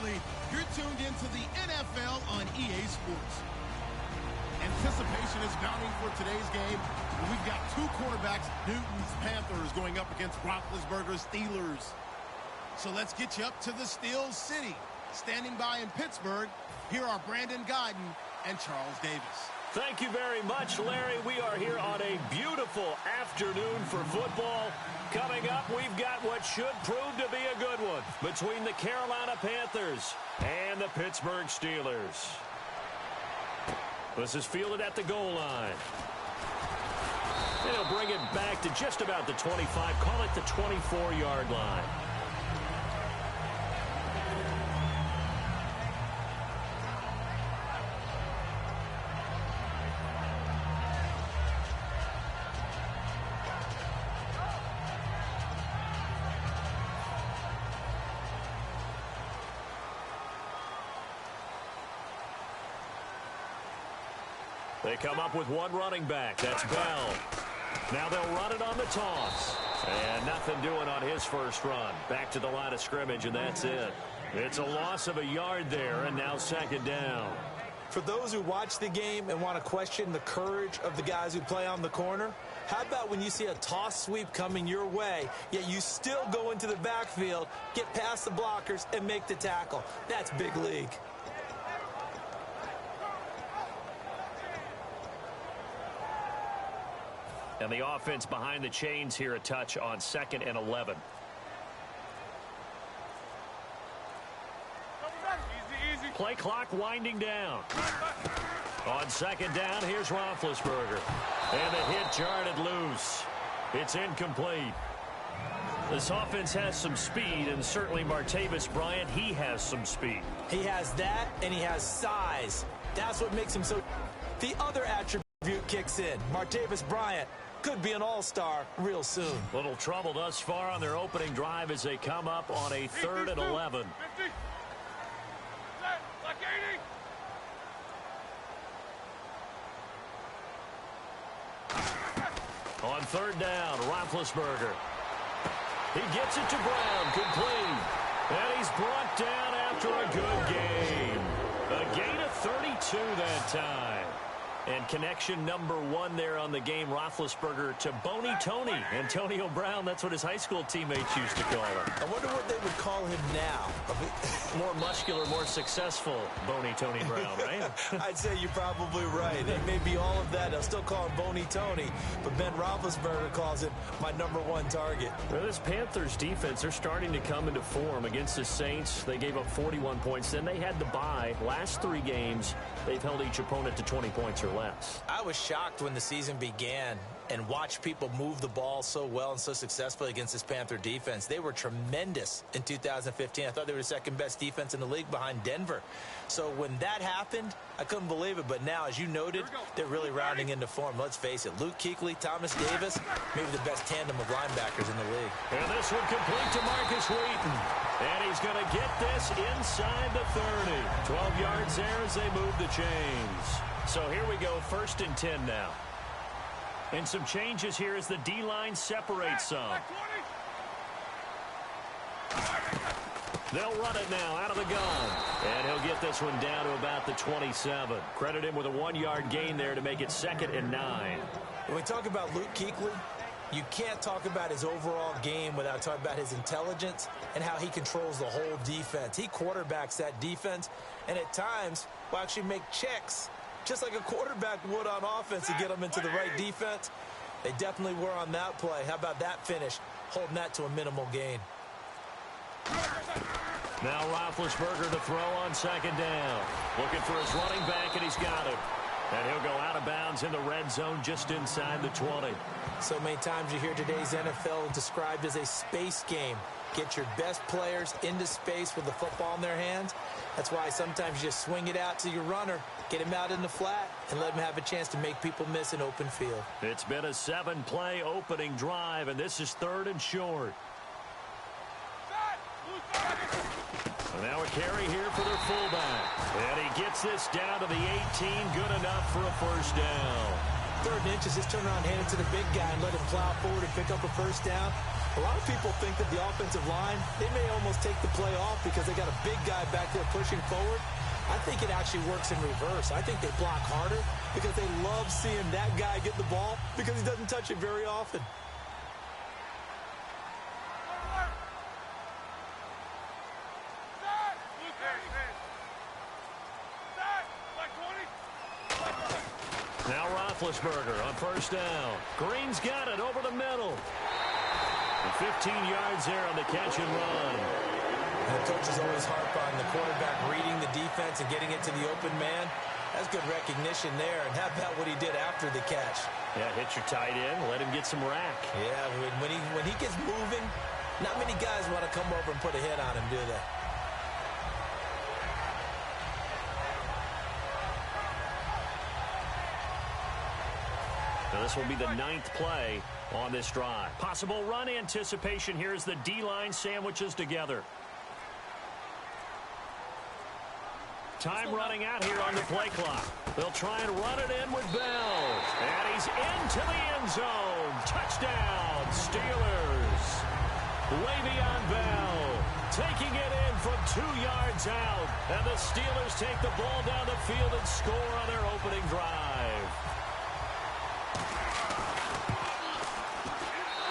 lead. You're tuned into the NFL on EA Sports. Anticipation is mounting for today's game. We've got two quarterbacks, Newton's Panthers going up against Roethlisberger's Steelers. So let's get you up to the Steel City. Standing by in Pittsburgh, here are Brandon Guyton and Charles Davis. Thank you very much, Larry. We are here on a beautiful afternoon for football. Coming up, we've got what should prove to be a good one between the Carolina Panthers and the Pittsburgh Steelers. This is fielded at the goal line. And he'll bring it back to just about the 25, call it the 24-yard line. They come up with one running back. That's Bell. Now they'll run it on the toss. And nothing doing on his first run. Back to the line of scrimmage, and that's it. It's a loss of a yard there, and now second down. For those who watch the game and want to question the courage of the guys who play on the corner, how about when you see a toss sweep coming your way, yet you still go into the backfield, get past the blockers, and make the tackle? That's big league. And the offense behind the chains here, a touch on 2nd and 11. Play clock winding down. On 2nd down, here's Roethlisberger. And the hit jarred it loose. It's incomplete. This offense has some speed, and certainly Martavis Bryant, he has some speed. He has that, and he has size. That's what makes him so... The other attribute kicks in. Martavis Bryant could be an all-star real soon. Little trouble thus far on their opening drive as they come up on a 3rd and 11. On 3rd down, Roethlisberger. He gets it to Brown, complete. And he's brought down after a good game. A gain of 32 that time. And connection number 1 there on the game, Roethlisberger to Boney Tony. Antonio Brown, that's what his high school teammates used to call him. I wonder what they would call him now. More muscular, more successful Boney Tony Brown, right? I'd say you're probably right. It may be all of that. They'll still call him Boney Tony, but Ben Roethlisberger calls him my #1 target. Well, this Panthers defense, they're starting to come into form against the Saints. They gave up 41 points. Then they had the bye. Last 3 games, they've held each opponent to 20 points or less. I was shocked when the season began and watched people move the ball so well and so successfully against this Panther defense. They were tremendous in 2015. I thought they were the 2nd best defense in the league behind Denver. So when that happened, I couldn't believe it. But now, as you noted, they're really rounding into form. Let's face it, Luke Kuechly, Thomas Davis, maybe the best tandem of linebackers in the league. And this one complete to Marcus Wheaton. And he's going to get this inside the 30. 12 yards there as they move the chains. So here we go, 1st and 10 now. And some changes here as the D-line separates some. They'll run it now out of the gun. And he'll get this one down to about the 27. Credit him with a 1-yard gain there to make it 2nd and 9. When we talk about Luke Kuechly, you can't talk about his overall game without talking about his intelligence and how he controls the whole defense. He quarterbacks that defense, and at times will actually make checks, just like a quarterback would on offense to get them into the right defense. They definitely were on that play. How about that finish, holding that to a minimal gain. Now Roethlisberger to throw on 2nd down. Looking for his running back, and he's got it. And he'll go out of bounds in the red zone just inside the 20. So many times you hear today's NFL described as a space game. Get your best players into space with the football in their hands. That's why sometimes you just swing it out to your runner, get him out in the flat, and let him have a chance to make people miss an open field. It's been a 7-play opening drive, and this is 3rd and short. And now a carry here for their fullback. And he gets this down to the 18, good enough for a 1st down. 3rd and inches, just turn around, hand it to the big guy, and let him plow forward and pick up a 1st down. A lot of people think that the offensive line, they may almost take the play off because they got a big guy back there pushing forward. I think it actually works in reverse. I think they block harder because they love seeing that guy get the ball because he doesn't touch it very often. Now Roethlisberger on first down. Green's got it over the middle. And 15 yards there on the catch and run. And the coaches always harp on the quarterback reading the defense and getting it to the open man. That's good recognition there. And how about what he did after the catch? Yeah, hit your tight end, let him get some rack. Yeah, when he gets moving, not many guys want to come over and put a hit on him, do they? Now this will be the 9th play on this drive. Possible run anticipation here as the D-line sandwiches together. Time running out here on the play clock. They'll try and run it in with Bell. And he's into the end zone. Touchdown, Steelers. Le'Veon Bell taking it in from 2 yards out. And the Steelers take the ball down the field and score on their opening drive.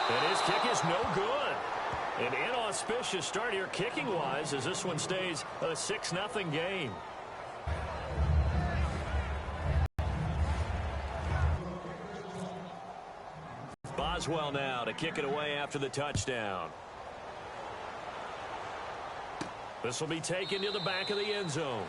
And his kick is no good. An inauspicious start here kicking-wise as this one stays a 6-0 game. Boswell now to kick it away after the touchdown. This will be taken to the back of the end zone.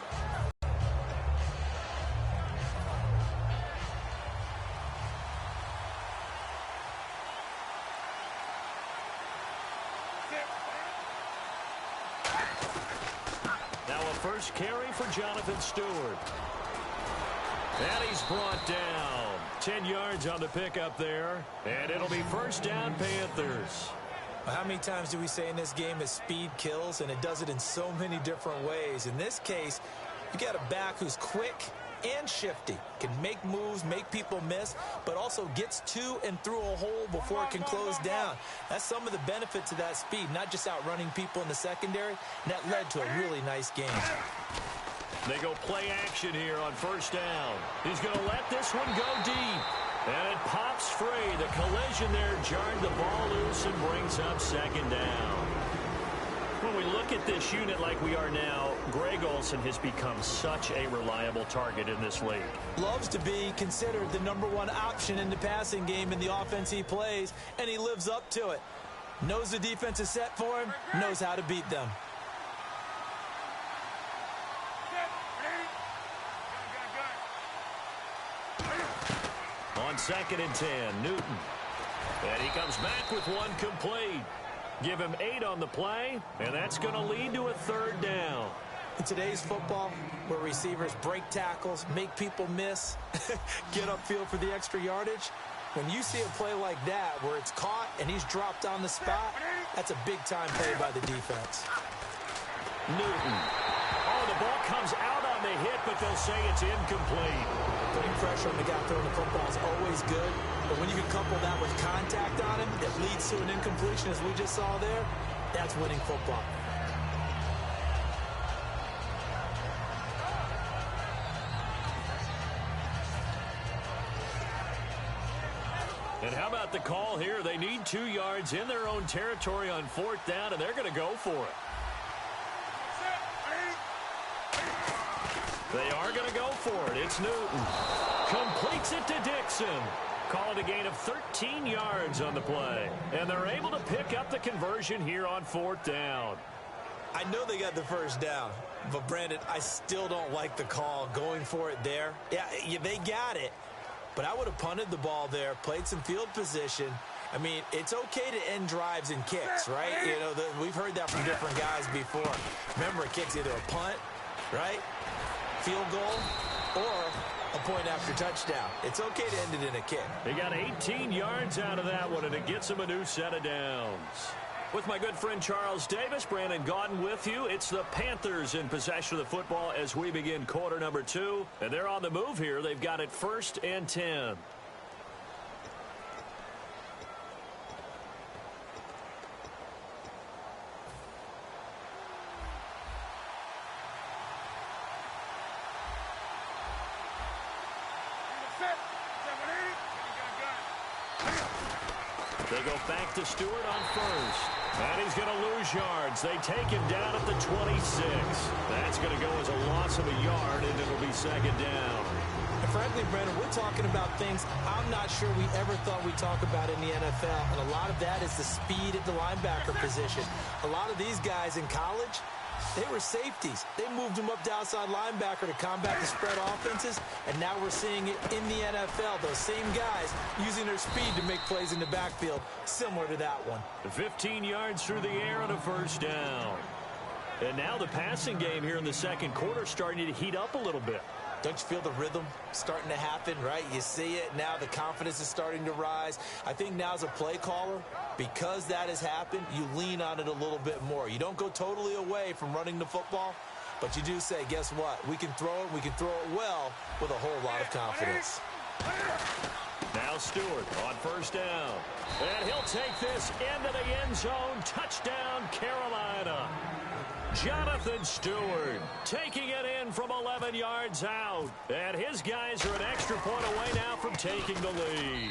First carry for Jonathan Stewart. And he's brought down. 10 yards on the pickup there. And it'll be first down, Panthers. Well, how many times do we say in this game that speed kills? And it does it in so many different ways. In this case, you got a back who's quick and shifty, can make moves, make people miss, but also gets to and through a hole before it can close down. That's some of the benefits of that speed, not just outrunning people in the secondary, and that led to a really nice game. They go play action here on first down. He's going to let this one go deep. And it pops free. The collision there jarred the ball loose and brings up second down. When we look at this unit like we are now, Greg Olsen has become such a reliable target in this league. Loves to be considered the #1 option in the passing game in the offense he plays, and he lives up to it. Knows the defense is set for him, knows how to beat them. On 2nd and 10, Newton. And he comes back with one complete. Give him 8 on the play, and that's going to lead to a 3rd down. In today's football, where receivers break tackles, make people miss, get upfield for the extra yardage, when you see a play like that where it's caught and he's dropped on the spot, that's a big-time play by the defense. Newton. Oh, the ball comes out on the hit, but they'll say it's incomplete. Putting pressure on the guy throwing the football is always good, but when you can couple that with contact on him that leads to an incompletion, as we just saw there, that's winning football. And how about the call here? They need 2 yards in their own territory on 4th down, and they're going to go for it. They are going to go for it. It's Newton. Completes it to Dixon. Call it a gain of 13 yards on the play. And they're able to pick up the conversion here on 4th down. I know they got the first down, but Brandon, I still don't like the call going for it there. Yeah, they got it, but I would have punted the ball there, played some field position. I mean, it's okay to end drives and kicks, right? You know, we've heard that from different guys before. Remember, a kick's either a punt, right? Field goal, or a point after touchdown. It's okay to end it in a kick. They got 18 yards out of that one, and it gets them a new set of downs. With my good friend Charles Davis, Brandon Gaudin with you. It's the Panthers in possession of the football as we begin quarter number 2. And they're on the move here. They've got it 1st and 10. They go back to Stewart on first. And he's going to lose yards. They take him down at the 26. That's going to go as a loss of a yard, and it'll be second down. And frankly, Brendan, we're talking about things I'm not sure we ever thought we'd talk about in the NFL. And a lot of that is the speed at the linebacker position. A lot of these guys in college, they were safeties. They moved them up to outside linebacker to combat the spread offenses, and now we're seeing it in the NFL. Those same guys using their speed to make plays in the backfield, similar to that one. 15 yards through the air and a first down. And now the passing game here in the second quarter starting to heat up a little bit. Don't you feel the rhythm starting to happen, right? You see it now. The confidence is starting to rise. I think now as a play caller, because that has happened, you lean on it a little bit more. You don't go totally away from running the football, but you do say, guess what? We can throw it. We can throw it well with a whole lot of confidence. Now Stewart on first down. And he'll take this into the end zone. Touchdown, Carolina. Jonathan Stewart taking it in from 11 yards out. And his guys are an extra point away now from taking the lead.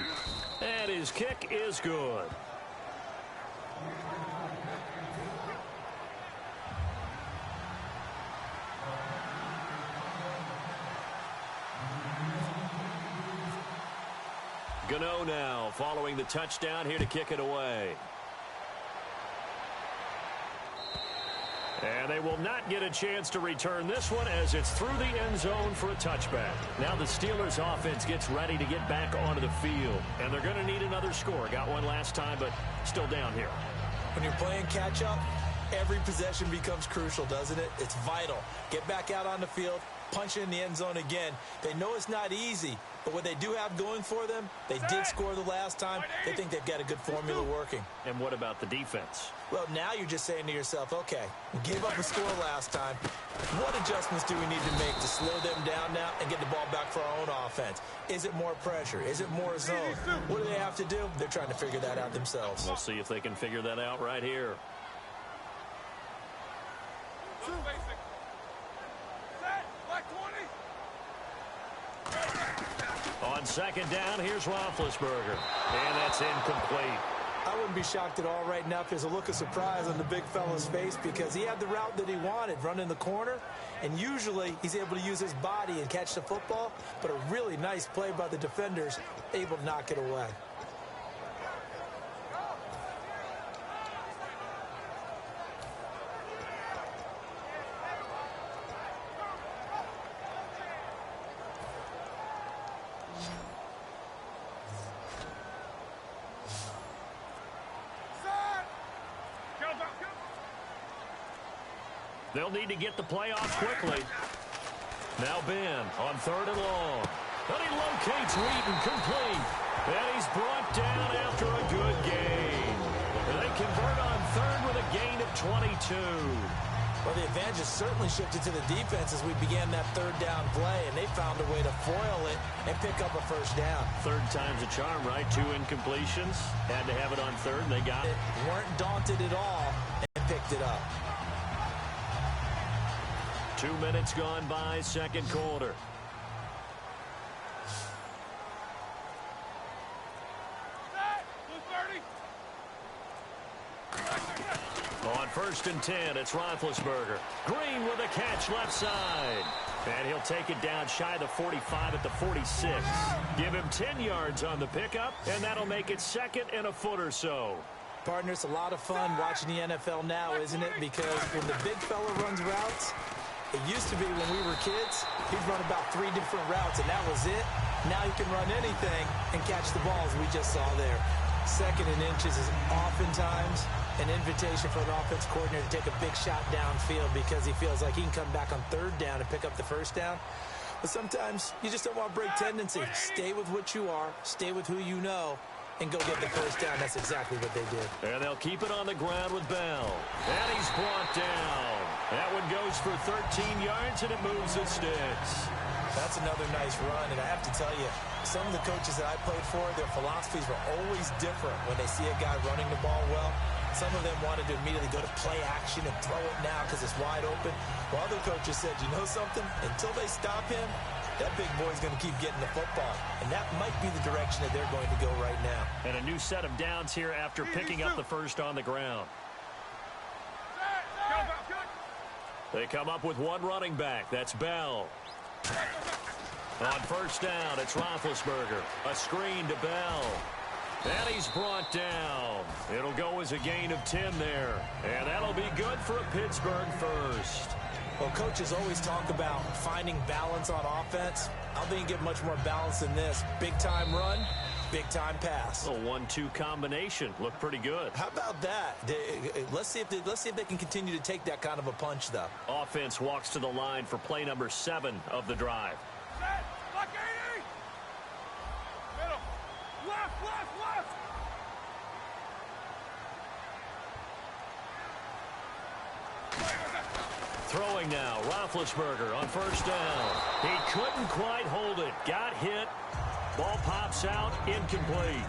And his kick is good. Gano now following the touchdown here to kick it away. And they will not get a chance to return this one as it's through the end zone for a touchback. Now the Steelers offense gets ready to get back onto the field. And they're going to need another score. Got one last time, but still down here. When you're playing catch-up, every possession becomes crucial, doesn't it? It's vital. Get back out on the field, punch in the end zone again. They know it's not easy, but what they do have going for them, they did score the last time. They think they've got a good formula working. And what about the defense? Well, now you're just saying to yourself, okay, we gave up a score last time. What adjustments do we need to make to slow them down now and get the ball back for our own offense? Is it more pressure? Is it more zone? What do they have to do? They're trying to figure that out themselves. We'll see if they can figure that out right here. On second down, here's Roethlisberger. And that's incomplete. I wouldn't be shocked at all right now if there's a look of surprise on the big fella's face because he had the route that he wanted, running the corner, and usually he's able to use his body and catch the football, but a really nice play by the defenders, able to knock it away. They'll need to get the play off quickly. Now Ben on third and long. And he locates Wheaton complete. And he's brought down after a good gain. And they convert on third with a gain of 22. Well, the advantage has certainly shifted to the defense as we began that third down play, and they found a way to foil it and pick up a first down. Third time's a charm, right? 2 incompletions. Had to have it on third, and they got it. Weren't daunted at all and picked it up. 2 minutes gone by, second quarter. On first and 10, it's Roethlisberger. Green with a catch left side. And he'll take it down shy of the 45 at the 46. Give him 10 yards on the pickup, and that'll make it second and a foot or so. Partner, it's a lot of fun watching the NFL now, isn't it? Because when the big fella runs routes, it used to be when we were kids, he'd run about 3 different routes, and that was it. Now he can run anything and catch the ball, as we just saw there. Second and inches is oftentimes an invitation for an offense coordinator to take a big shot downfield because he feels like he can come back on third down and pick up the first down. But sometimes you just don't want to break tendency. Stay with what you are, stay with who you know, and go get the first down. That's exactly what they did. And they'll keep it on the ground with Bell. And he's brought down. That one goes for 13 yards, and it moves the sticks. That's another nice run, and I have to tell you, some of the coaches that I played for, their philosophies were always different when they see a guy running the ball well. Some of them wanted to immediately go to play action and throw it now because it's wide open. While other coaches said, you know something? Until they stop him, That big boy's going to keep getting the football, and that might be the direction that they're going to go right now. And a new set of downs here after picking up the first on the ground. They come up with one running back. That's Bell. On first down, it's Roethlisberger. A screen to Bell. And he's brought down. It'll go as a gain of 10 there. And that'll be good for a Pittsburgh first. Well, coaches always talk about finding balance on offense. I don't think you get much more balance than this. Big-time run, big-time pass. A 1-2 combination. Looked pretty good. How about that? Let's see if they can continue to take that kind of a punch, though. Offense walks to the line for play number 7 of the drive. Set. Block 80. Middle. Left, left, left. Throwing now, Roethlisberger on first down. He couldn't quite hold it. Got hit. Ball pops out, incomplete.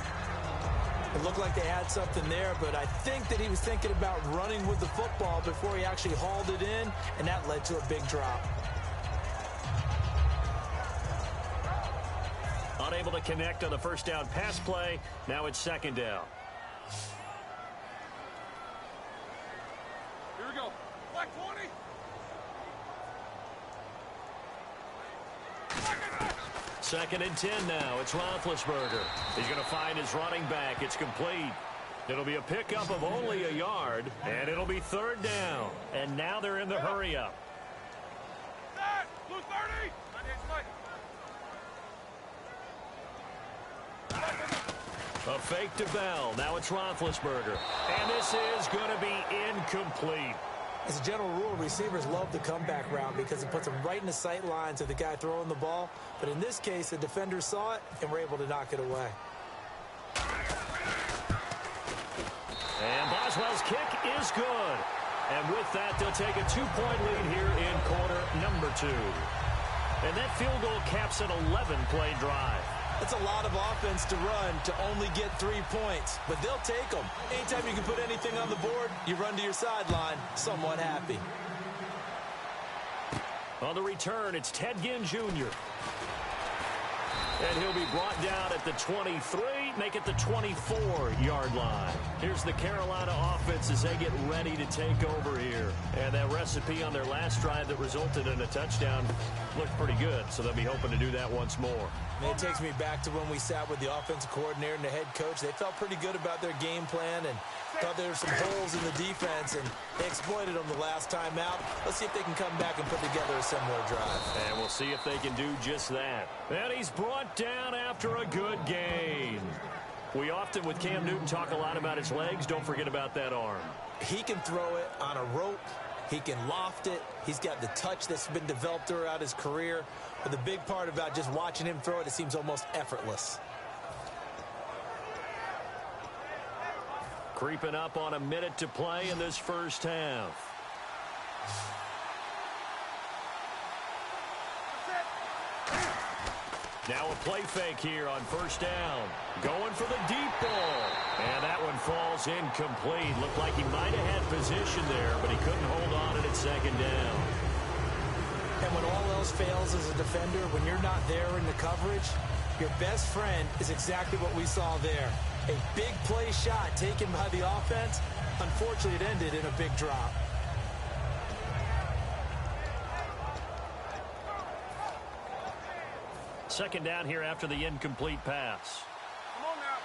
It looked like they had something there, but I think that he was thinking about running with the football before he actually hauled it in, and that led to a big drop. Unable to connect on the first down pass play. Now it's second down. Here we go. Black 20. Second and 10 now. It's Roethlisberger. He's going to find his running back. It's complete. It'll be a pickup of only a yard, and it'll be third down. And now they're in the hurry-up. Set. Blue 30. A fake to Bell. Now it's Roethlisberger. And this is going to be incomplete. As a general rule, receivers love the comeback route because it puts them right in the sight lines of the guy throwing the ball. But in this case, the defenders saw it and were able to knock it away. And Boswell's kick is good. And with that, they'll take a 2-point lead here in quarter number 2. And that field goal caps an 11-play drive. That's a lot of offense to run to only get 3 points, but they'll take them. Anytime you can put anything on the board, you run to your sideline, somewhat happy. On the return, it's Ted Ginn Jr. And he'll be brought down at the 23, make it the 24-yard line. Here's the Carolina offense as they get ready to take over here. And that recipe on their last drive that resulted in a touchdown looked pretty good, so they'll be hoping to do that once more. And it takes me back to when we sat with the offensive coordinator and the head coach. They felt pretty good about their game plan and thought there were some holes in the defense, and they exploited them the last time out. Let's see if they can come back and put together a similar drive. And we'll see if they can do just that. And he's brought down after a good gain. We often, with Cam Newton, talk a lot about his legs. Don't forget about that arm. He can throw it on a rope. He can loft it. He's got the touch that's been developed throughout his career. But the big part about just watching him throw it, it seems almost effortless. Creeping up on a minute to play in this first half. Now a play fake here on first down. Going for the deep ball. And that one falls incomplete. Looked like he might have had position there, but he couldn't hold on at second down. And when all else fails as a defender, when you're not there in the coverage, your best friend is exactly what we saw there. A big play shot taken by the offense. Unfortunately, it ended in a big drop. Second down here after the incomplete pass. Come on now.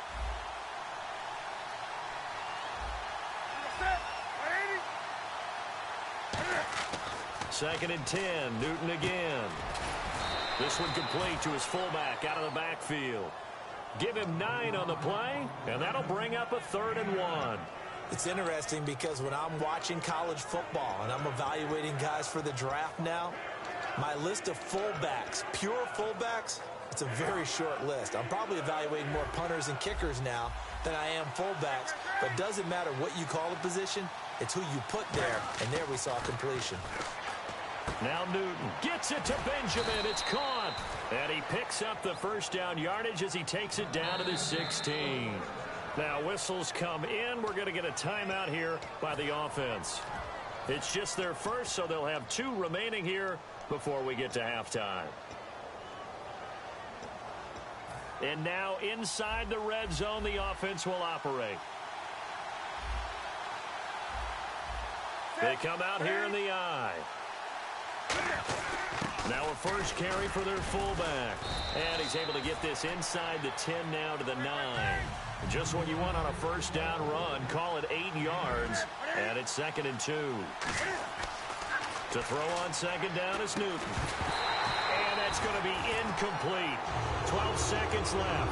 Set. 80. Second and 10. Newton again. This one complete to his fullback out of the backfield. Give him 9 on the play, and that'll bring up a 3rd and 1. It's interesting because when I'm watching college football and I'm evaluating guys for the draft now, my list of fullbacks, pure fullbacks, it's a very short list. I'm probably evaluating more punters and kickers now than I am fullbacks, but it doesn't matter what you call a position, it's who you put there, and there we saw completion. Now Newton gets it to Benjamin. It's caught. And he picks up the first down yardage as he takes it down to the 16. Now whistles come in. We're going to get a timeout here by the offense. It's just their first, so they'll have 2 remaining here before we get to halftime. And now inside the red zone, the offense will operate. They come out here in the I. Now a first carry for their fullback. And he's able to get this inside the 10 now to the 9. Just what you want on a first down run. Call it 8 yards. And it's 2nd and 2. To throw on 2nd down is Newton. And that's going to be incomplete. 12 seconds left.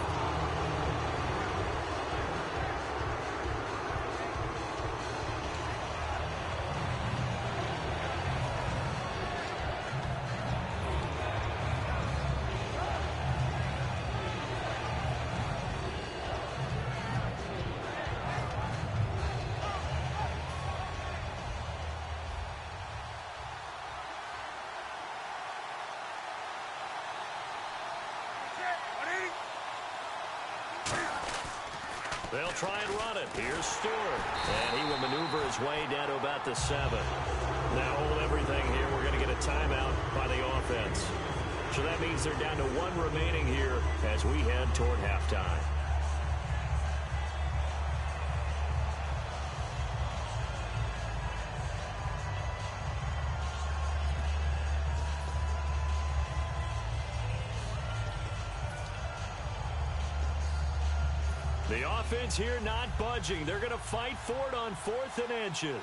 They'll try and run it. Here's Stewart. And he will maneuver his way down to about the 7. Now hold everything here. We're going to get a timeout by the offense. So that means they're down to 1 remaining here as we head toward halftime. The offense here not budging. They're going to fight for it on 4th and inches.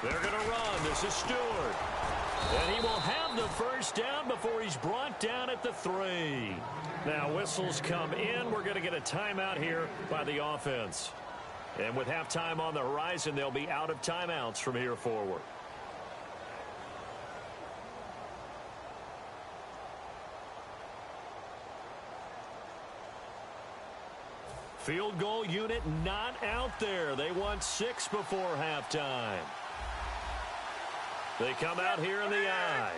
They're going to run. This is Stewart. And he will have the first down before he's brought down at the 3. Now whistles come in. We're going to get a timeout here by the offense. And with halftime on the horizon, they'll be out of timeouts from here forward. Field goal unit not out there. They want 6 before halftime. They come out here in the I.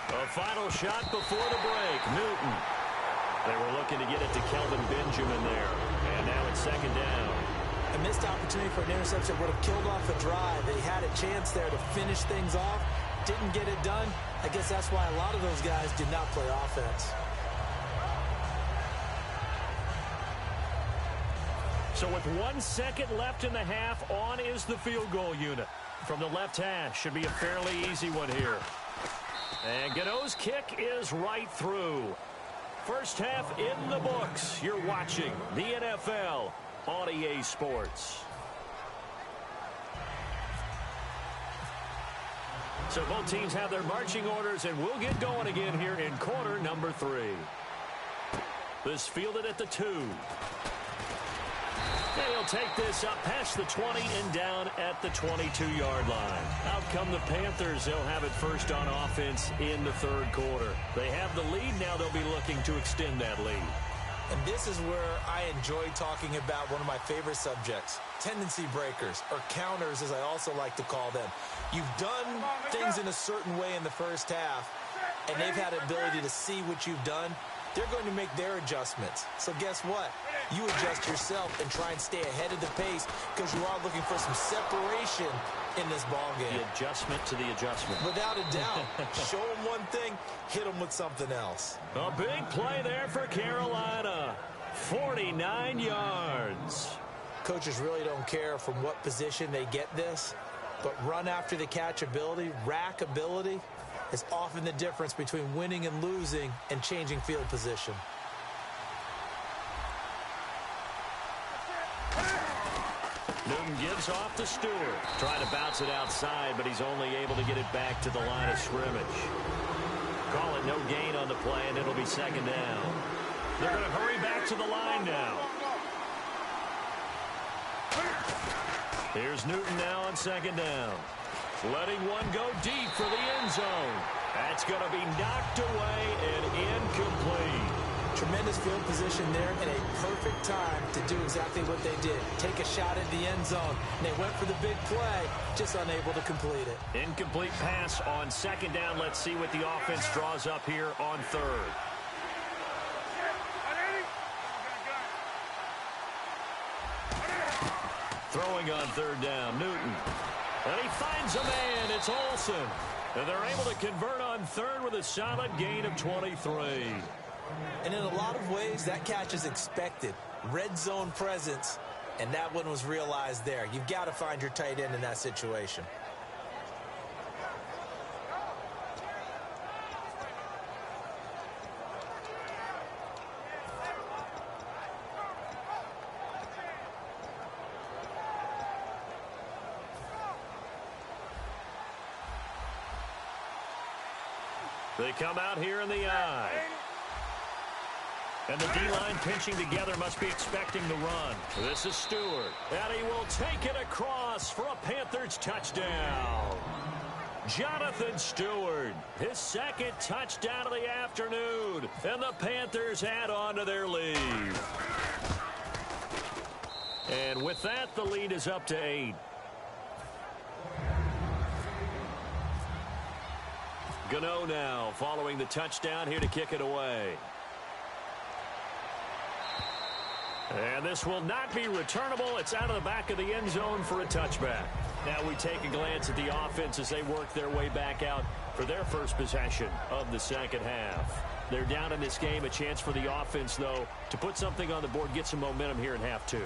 A final shot before the break. Newton. They were looking to get it to Kelvin Benjamin there. And now it's 2nd down. A missed opportunity for an interception would have killed off the drive. They had a chance there to finish things off. Didn't get it done. I guess that's why a lot of those guys did not play offense. So with 1 second left in the half, on is the field goal unit. From the left hash, should be a fairly easy one here. And Gano's kick is right through. First half in the books. You're watching the NFL on EA Sports. So both teams have their marching orders, and we'll get going again here in quarter number 3. This fielded at the 2. And he'll take this up past the 20 and down at the 22-yard line. Out come the Panthers. They'll have it first on offense in the 3rd quarter. They have the lead. Now they'll be looking to extend that lead. And this is where I enjoy talking about one of my favorite subjects, tendency breakers, or counters as I also like to call them. You've done things in a certain way in the first half, and they've had the ability to see what you've done. They're going to make their adjustments. So guess what? You adjust yourself and try and stay ahead of the pace because you are looking for some separation in this ball game. The adjustment to the adjustment. Without a doubt. Show them one thing, hit them with something else. A big play there for Carolina. 49 yards. Coaches really don't care from what position they get this, but run after the catch ability, rack ability, is often the difference between winning and losing and changing field position. Newton gives off to Stewart. Trying to bounce it outside, but he's only able to get it back to the line of scrimmage. Call it no gain on the play, and it'll be 2nd down. They're going to hurry back to the line now. Here's Newton now on 2nd down. Letting one go deep for the end zone. That's going to be knocked away and incomplete. Tremendous field position there and a perfect time to do exactly what they did. Take a shot at the end zone. And they went for the big play, just unable to complete it. Incomplete pass on 2nd down. Let's see what the offense draws up here on 3rd. Throwing on third down, Newton. And he finds a man. It's Olsen. And they're able to convert on third with a solid gain of 23. And in a lot of ways, that catch is expected. Red zone presence, and that one was realized there. You've got to find your tight end in that situation. They come out here in the eye. And the D-line pinching together must be expecting the run. This is Stewart. And he will take it across for a Panthers touchdown. Jonathan Stewart, his second touchdown of the afternoon. And the Panthers add on to their lead. And with that, the lead is up to 8. Gano now following the touchdown here to kick it away. And this will not be returnable. It's out of the back of the end zone for a touchback. Now we take a glance at the offense as they work their way back out for their first possession of the second half. They're down in this game. A chance for the offense, though, to put something on the board, get some momentum here in half 2.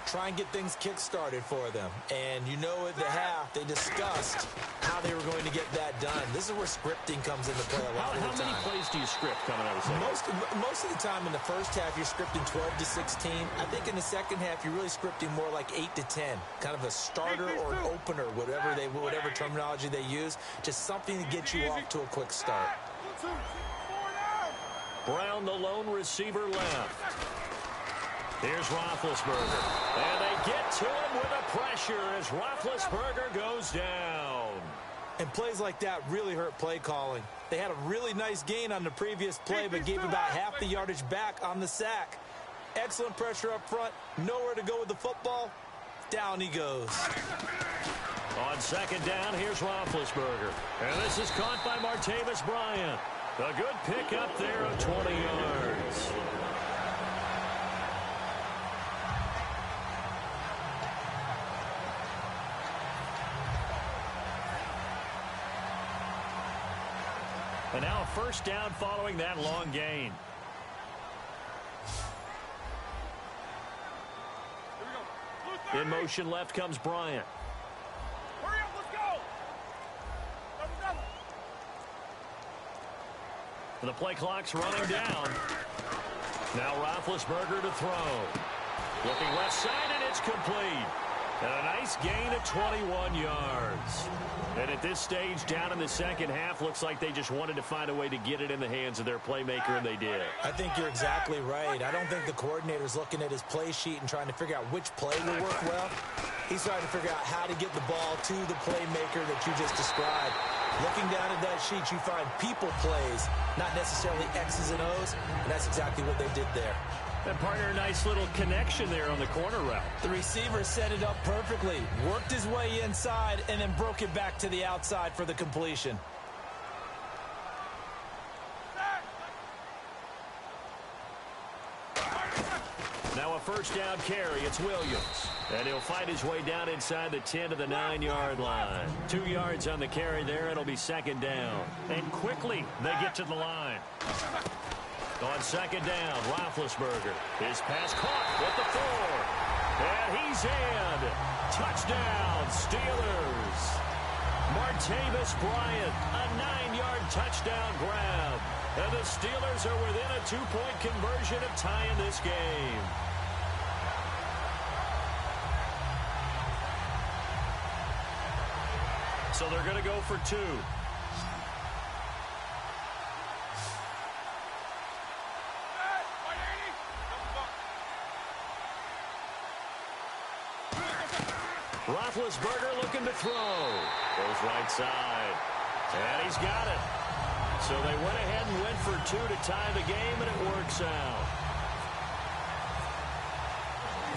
Try and get things kick-started for them. And you know at the half, they discussed how they were going to get that done. This is where scripting comes into play a lot of the time. How many plays do you script coming out of the second? Most of the time in the first half, you're scripting 12 to 16. I think in the second half, you're really scripting more like 8 to 10. Kind of a starter or an opener, whatever terminology they use. Just something to get you off to a quick start. Brown, the lone receiver left. Here's Roethlisberger. And they get to him with a pressure as Roethlisberger goes down. And plays like that really hurt play calling. They had a really nice gain on the previous play, but gave about half the yardage back on the sack. Excellent pressure up front. Nowhere to go with the football. Down he goes. On second down, here's Roethlisberger. And this is caught by Martavis Bryant. A good pickup there of 20 yards. And now a first down following that long gain. In motion left comes Bryant. Hurry up, let's go. Double. And the play clock's running down. Now Roethlisberger to throw. Looking left side, and it's complete. And a nice gain of 21 yards. And at this stage, down in the second half, looks like they just wanted to find a way to get it in the hands of their playmaker, and they did. I think you're exactly right. I don't think the coordinator's looking at his play sheet and trying to figure out which play will work well. He's trying to figure out how to get the ball to the playmaker that you just described. Looking down at that sheet, you find people plays, not necessarily X's and O's, and that's exactly what they did there. And partner, a nice little connection there on the corner route. The receiver set it up perfectly, worked his way inside, and then broke it back to the outside for the completion. Now a first down carry. It's Williams. And he'll fight his way down inside the 10 to the 9-yard line. 2 yards on the carry there. It'll be second down. And quickly they get to the line. On second down, Roethlisberger. His pass caught with the 4. And he's in. Touchdown, Steelers. Martavis Bryant, a 9-yard touchdown grab. And the Steelers are within a 2-point conversion of tying this game. So they're going to go for 2. Roethlisberger looking to throw. Goes right side. And he's got it. So they went ahead and went for 2 to tie the game, and it works out.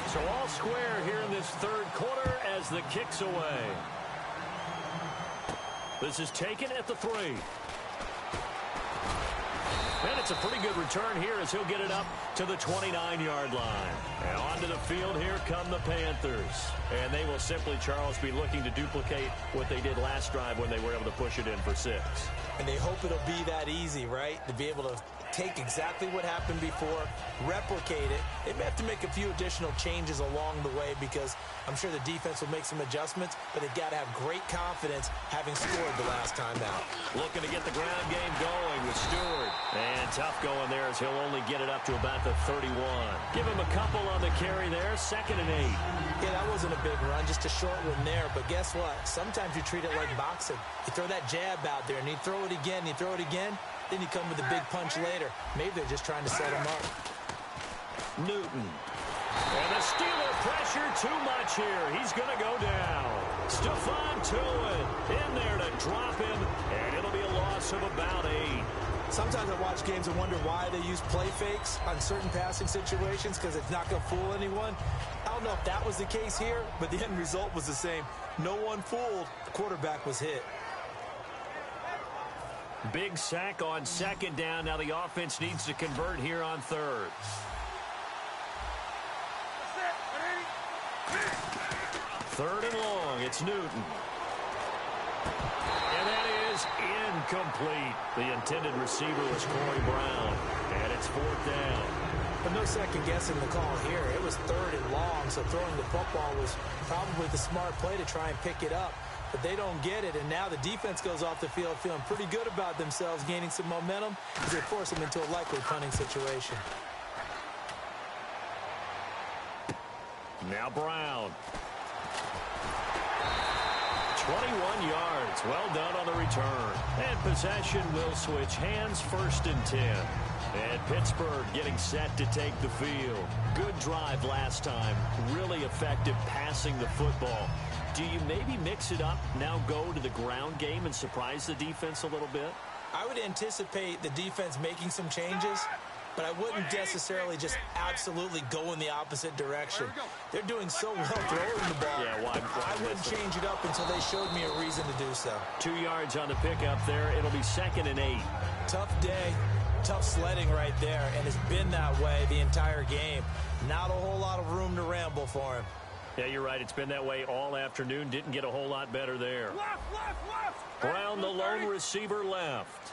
So all square here in this third quarter as the kick's away. This is taken at the 3. And it's gets a pretty good return here as he'll get it up to the 29-yard line. And onto the field, here come the Panthers. And they will simply, Charles, be looking to duplicate what they did last drive when they were able to push it in for 6. And they hope it'll be that easy, right? To be able to take exactly what happened before, replicate it. They may have to make a few additional changes along the way because I'm sure the defense will make some adjustments, but they've got to have great confidence having scored the last time out. Looking to get the ground game going with Stewart. And tough going there as he'll only get it up to about the 31. Give him a couple on the carry there, 2nd and 8. Yeah, that wasn't a big run, just a short one there. But guess what? Sometimes you treat it like boxing. You throw that jab out there, and you throw it again, you throw it again, then you come with a big punch later. Maybe they're just trying to set him up. Newton. And the Steeler pressure too much here. He's going to go down. Stephon Tuitt in there to drop him, and it'll be a loss of about 8. Sometimes I watch games and wonder why they use play fakes on certain passing situations because it's not going to fool anyone. I don't know if that was the case here, but the end result was the same. No one fooled. The quarterback was hit. Big sack on 2nd down. Now the offense needs to convert here on 3rd. 3rd and long. It's Newton. And that is incomplete. The intended receiver was Corey Brown. And it's 4th down. But no second guessing the call here. It was 3rd and long, so throwing the football was probably the smart play to try and pick it up. But they don't get it, and now the defense goes off the field feeling pretty good about themselves, gaining some momentum as they force them into a likely punting situation. Now Brown. 21 yards. Well done on the return. And possession will switch hands, 1st and 10. And Pittsburgh getting set to take the field. Good drive last time. Really effective passing the football. Do you maybe mix it up, now go to the ground game and surprise the defense a little bit? I would anticipate the defense making some changes, but I wouldn't necessarily just absolutely go in the opposite direction. They're doing so well throwing the ball. Yeah, why I wouldn't change it up until they showed me a reason to do so. 2 yards on the pickup there. It'll be 2nd and 8. Tough day, tough sledding right there, and it's been that way the entire game. Not a whole lot of room to ramble for him. Yeah, you're right. It's been that way all afternoon. Didn't get a whole lot better there. Left. Brown, the lone receiver, left.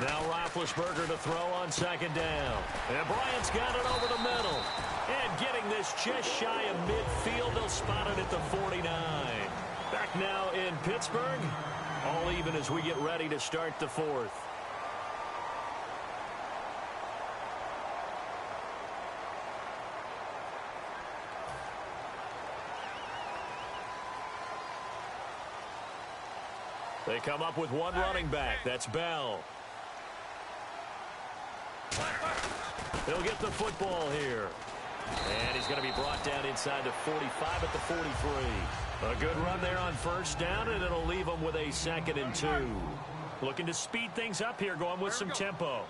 Now Roethlisberger to throw on 2nd down. And Bryant's got it over the middle. And getting this just shy of midfield. They'll spot it at the 49. Back now in Pittsburgh. All even as we get ready to start the 4th. They come up with one running back. That's Bell. They'll get the football here. And he's going to be brought down inside the 45 at the 43. A good run there on 1st down, and it'll leave them with a 2nd and 2. Looking to speed things up here, going with some tempo.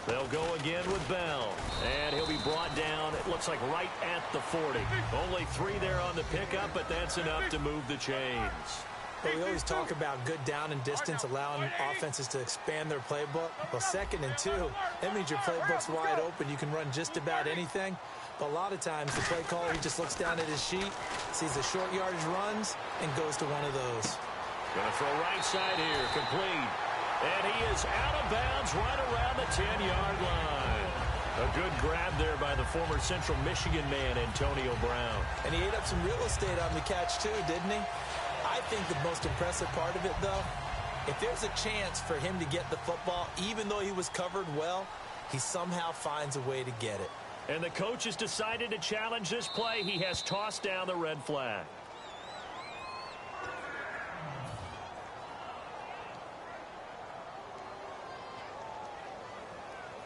They'll go again with Bell. And he'll be brought down, it looks like right at the 40. Only 3 there on the pickup, but that's enough to move the chains. Well, we always talk about good down and distance, allowing offenses to expand their playbook. Well, 2nd and 2, that means your playbook's wide open. You can run just about anything. But a lot of times, the play caller, he just looks down at his sheet, sees the short yardage runs, and goes to one of those. Going to throw right side here, complete. And he is out of bounds right around the 10-yard line. A good grab there by the former Central Michigan man, Antonio Brown. And he ate up some real estate on the catch, too, didn't he? I think the most impressive part of it, though, if there's a chance for him to get the football, even though he was covered well, he somehow finds a way to get it. And the coach has decided to challenge this play. He has tossed down the red flag.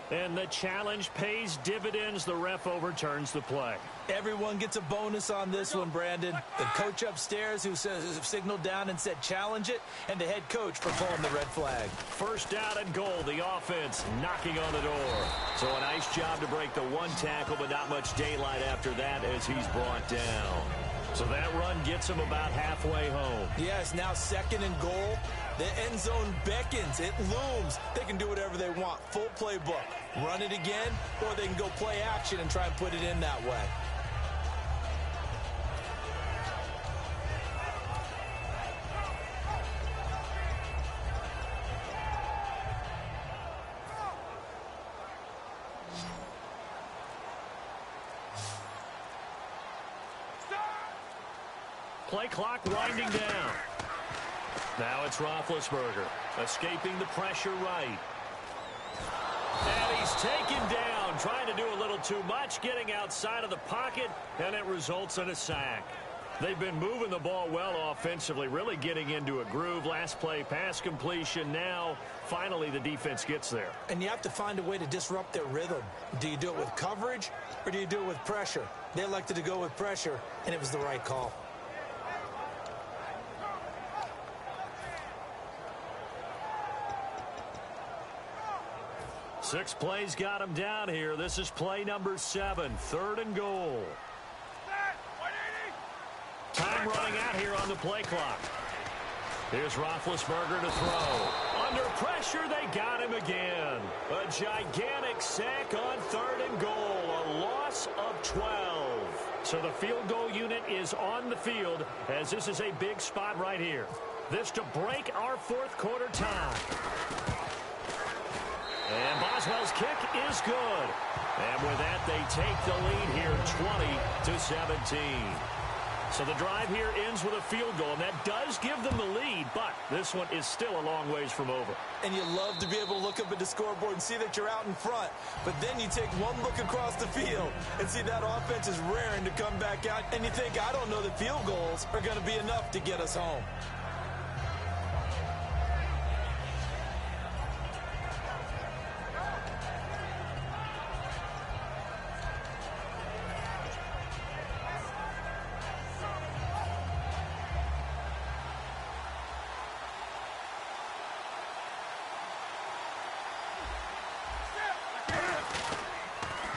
And the challenge pays dividends. The ref overturns the play. Everyone gets a bonus on this one, Brandon. The coach upstairs who signaled down and said challenge it, and the head coach for pulling the red flag. 1st down and goal. The offense knocking on the door. So a nice job to break the 1 tackle, but not much daylight after that as he's brought down. So that run gets them about halfway home. Yeah, it's now 2nd and goal. The end zone beckons. It looms. They can do whatever they want. Full playbook. Run it again, or they can go play action and try and put it in that way. Play clock winding down. Now it's Roethlisberger, escaping the pressure right. And he's taken down, trying to do a little too much, getting outside of the pocket, and it results in a sack. They've been moving the ball well offensively, really getting into a groove. Last play, pass completion. Now, finally, the defense gets there. And you have to find a way to disrupt their rhythm. Do you do it with coverage, or do you do it with pressure? They elected to go with pressure, and it was the right call. Six plays got him down here. This is play number 7, 3rd and goal. Time running out here on the play clock. Here's Roethlisberger to throw. Under pressure, they got him again. A gigantic sack on 3rd and goal. A loss of 12. So the field goal unit is on the field as this is a big spot right here. This to break our 4th quarter tie. And Boswell's kick is good. And with that, they take the lead here 20-17. So the drive here ends with a field goal, and that does give them the lead, but this one is still a long ways from over. And you love to be able to look up at the scoreboard and see that you're out in front, but then you take one look across the field and see that offense is raring to come back out, and you think, I don't know that field goals are going to be enough to get us home.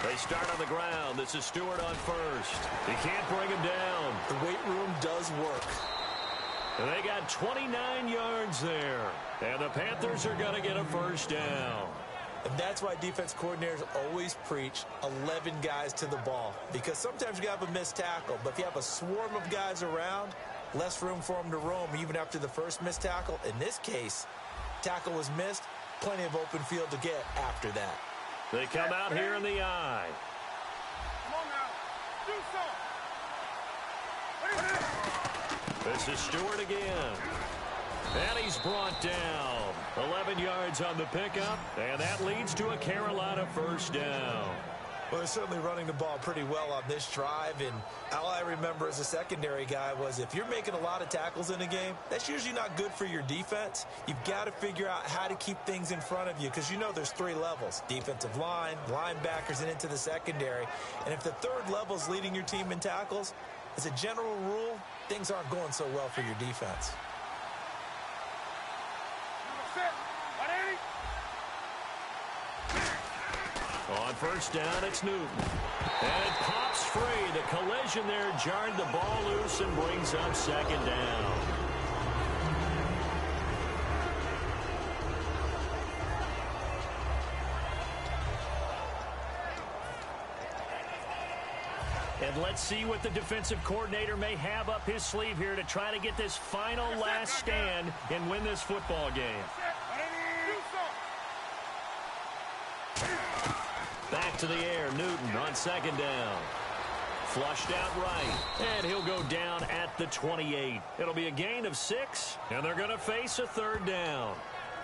They start on the ground. This is Stewart on first. He can't bring him down. The weight room does work. And they got 29 yards there. And the Panthers are going to get a first down. And that's why defense coordinators always preach 11 guys to the ball. Because sometimes you have a missed tackle. But if you have a swarm of guys around, less room for them to roam even after the first missed tackle. In this case, tackle was missed. Plenty of open field to get after that. They come out here in the eye. Come on now. Do something. This is Stewart again. And he's brought down. 11 yards on the pickup, and that leads to a Carolina first down. Well, they're certainly running the ball pretty well on this drive, and all I remember as a secondary guy was if you're making a lot of tackles in a game, that's usually not good for your defense. You've got to figure out how to keep things in front of you because you know there's 3 levels, defensive line, linebackers, and into the secondary. And if the 3rd level is leading your team in tackles, as a general rule, things aren't going so well for your defense. On first down, it's Newton. And it pops free. The collision there jarred the ball loose and brings up 2nd down. And let's see what the defensive coordinator may have up his sleeve here to try to get this final last stand and win this football game. Back to the air, Newton on 2nd down. Flushed out right, and he'll go down at the 28. It'll be a gain of 6, and they're going to face a 3rd down.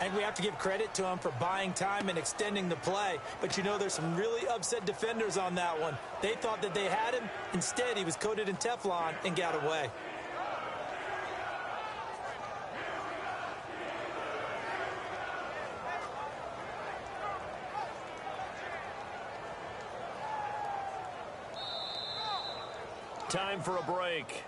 And we have to give credit to him for buying time and extending the play. But you know there's some really upset defenders on that one. They thought that they had him. Instead, he was coated in Teflon and got away. Time for a break.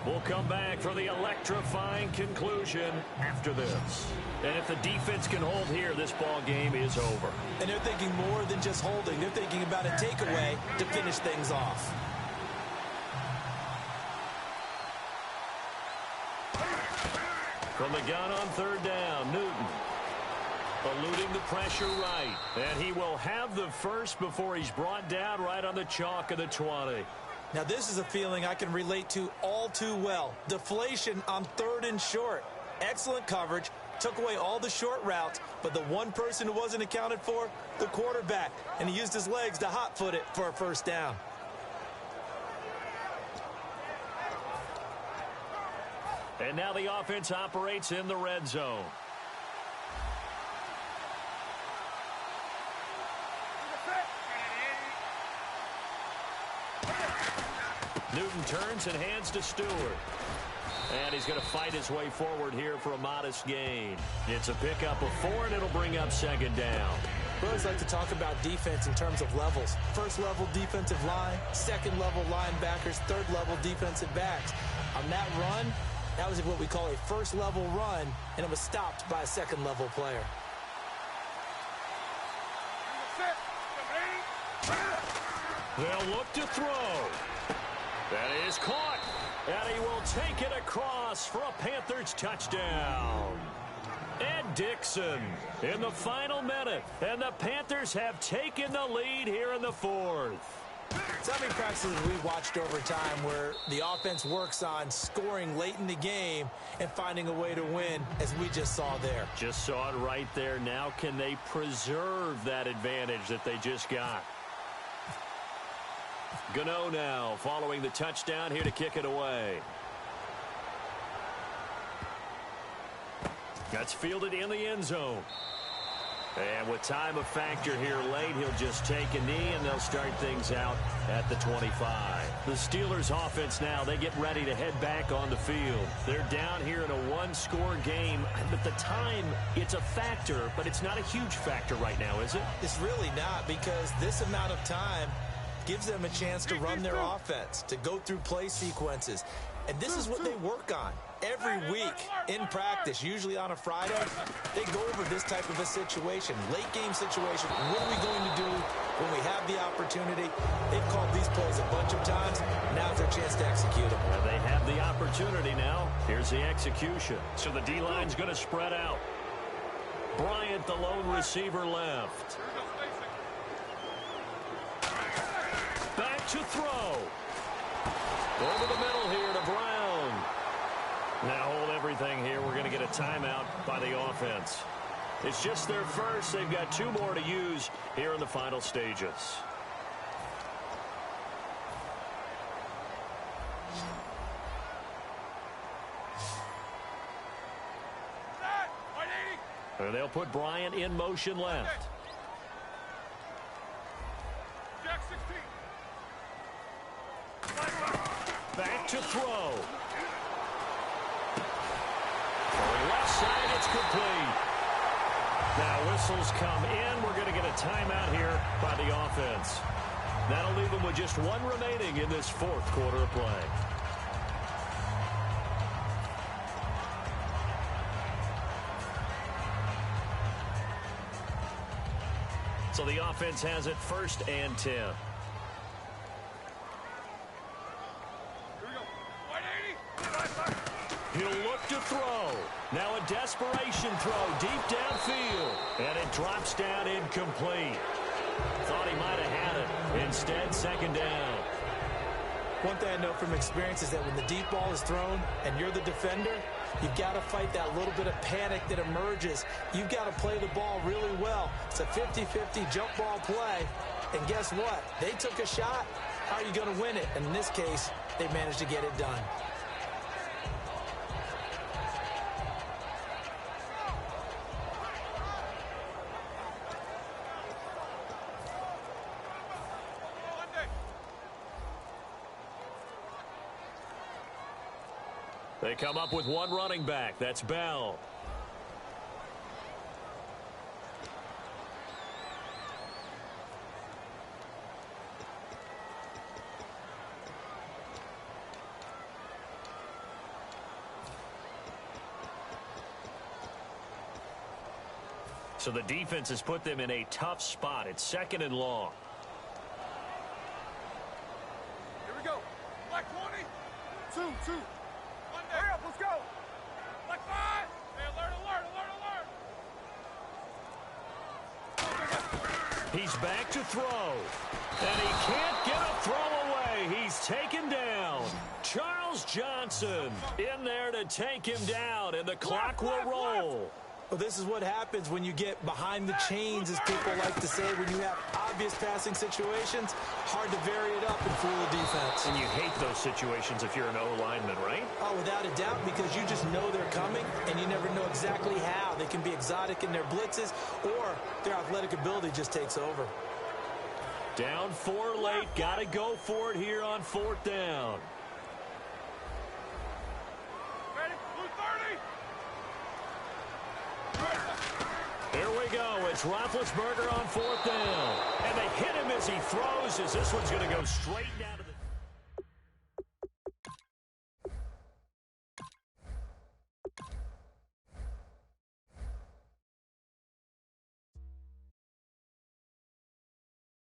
We'll come back for the electrifying conclusion after this. And if the defense can hold here, this ball game is over. And they're thinking more than just holding. They're thinking about a takeaway to finish things off. From the gun on third down, Newton. Eluding the pressure right. And he will have the first before he's brought down right on the chalk of the 20. Now, this is a feeling I can relate to all too well. Deflation on third and short. Excellent coverage. Took away all the short routes, but the one person who wasn't accounted for, the quarterback. And he used his legs to hot-foot it for a first down. And now the offense operates in the red zone. Newton turns and hands to Stewart. And he's going to fight his way forward here for a modest gain. It's a pickup of 4, and it'll bring up second down. We always like to talk about defense in terms of levels. First level defensive line, second level linebackers, third level defensive backs. On that run, that was what we call a first level run, and it was stopped by a second level player. They'll look to throw. That is caught. And he will take it across for a Panthers touchdown. Ed Dixon in the final minute. And the Panthers have taken the lead here in the fourth. So many practices we've watched over time where the offense works on scoring late in the game and finding a way to win, as we just saw there. Just saw it right there. Now can they preserve that advantage that they just got? Gano now following the touchdown here to kick it away. That's fielded in the end zone. And with time a factor here late, he'll just take a knee and they'll start things out at the 25. The Steelers offense now, they get ready to head back on the field. They're down here in a one-score game. At the time, it's a factor, but it's not a huge factor right now, is it? It's really not, because this amount of time gives them a chance to run their offense, to go through play sequences. And this is what they work on every week in practice, usually on a Friday. They go over this type of a situation, late game situation. What are we going to do when we have the opportunity? They've called these plays a bunch of times. Now's their chance to execute them. Well, they have the opportunity now. Here's the execution. So the D-line's going to spread out. Bryant, the lone receiver, left. Back to throw. Over the middle here to Brown. Now hold everything here. We're going to get a timeout by the offense. It's just their first. They've got 2 more to use here in the final stages. And they'll put Bryant in motion left. Back to throw. Going left side, it's complete. Now whistles come in. We're going to get a timeout here by the offense. That'll leave them with just 1 remaining in this fourth quarter of play. So the offense has it 1st and 10. He'll look to throw. Now a desperation throw deep downfield. And it drops down incomplete. Thought he might have had it. Instead, 2nd down. One thing I know from experience is that when the deep ball is thrown and you're the defender, you've got to fight that little bit of panic that emerges. You've got to play the ball really well. It's a 50-50 jump ball play. And guess what? They took a shot. How are you going to win it? And in this case, they managed to get it done. They come up with 1 running back. That's Bell. So the defense has put them in a tough spot. It's 2nd and long. Here we go. Black 20. 2. Hurry up, let's go. Black 5. He's back to throw. And he can't get a throw away. He's taken down. Charles Johnson in there to take him down, and the clock will roll. Well, this is what happens when you get behind the chains, as people like to say, when you have obvious passing situations. Hard to vary it up and fool the defense. And you hate those situations if you're an O-lineman, right? Oh, without a doubt, because you just know they're coming, and you never know exactly how. They can be exotic in their blitzes, or their athletic ability just takes over. Down 4 late. Got to go for it here on 4th down. Here we go. It's Roethlisberger on 4th down. And they hit him as he throws, as this one's going to go straight down to the